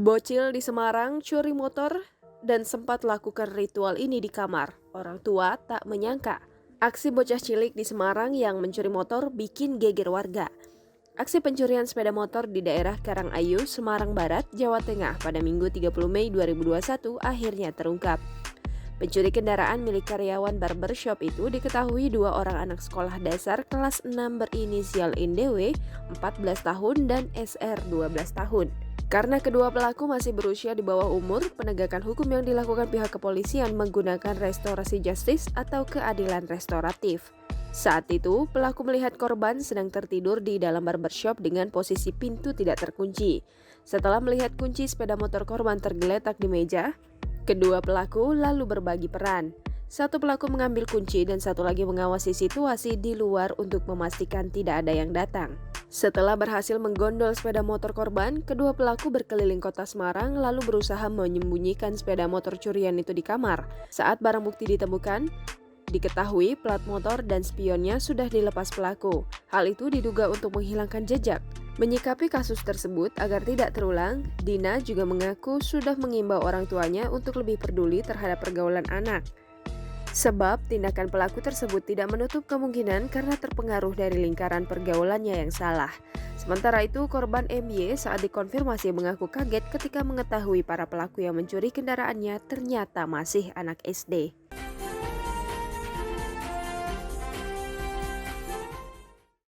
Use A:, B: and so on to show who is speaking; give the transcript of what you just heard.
A: Bocil di Semarang curi motor dan sempat lakukan ritual ini di kamar. Orang tua tak menyangka. Aksi bocah cilik di Semarang yang mencuri motor bikin geger warga. Aksi pencurian sepeda motor di daerah Karangayu, Semarang Barat, Jawa Tengah pada Minggu 30 Mei 2021 akhirnya terungkap. Pencuri kendaraan milik karyawan barbershop itu diketahui dua orang anak sekolah dasar kelas 6 berinisial NDW 14 tahun dan SR 12 tahun. Karena kedua pelaku masih berusia di bawah umur, penegakan hukum yang dilakukan pihak kepolisian menggunakan restorasi justice atau keadilan restoratif. Saat itu, pelaku melihat korban sedang tertidur di dalam barbershop dengan posisi pintu tidak terkunci. Setelah melihat kunci sepeda motor korban tergeletak di meja, kedua pelaku lalu berbagi peran. Satu pelaku mengambil kunci dan satu lagi mengawasi situasi di luar untuk memastikan tidak ada yang datang. Setelah berhasil menggondol sepeda motor korban, kedua pelaku berkeliling kota Semarang lalu berusaha menyembunyikan sepeda motor curian itu di kamar. Saat barang bukti ditemukan, diketahui plat motor dan spionnya sudah dilepas pelaku. Hal itu diduga untuk menghilangkan jejak. Menyikapi kasus tersebut agar tidak terulang, Dina juga mengaku sudah mengimbau orang tuanya untuk lebih peduli terhadap pergaulan anak. Sebab tindakan pelaku tersebut tidak menutup kemungkinan karena terpengaruh dari lingkaran pergaulannya yang salah. Sementara itu, korban MY saat dikonfirmasi mengaku kaget ketika mengetahui para pelaku yang mencuri kendaraannya ternyata masih anak SD.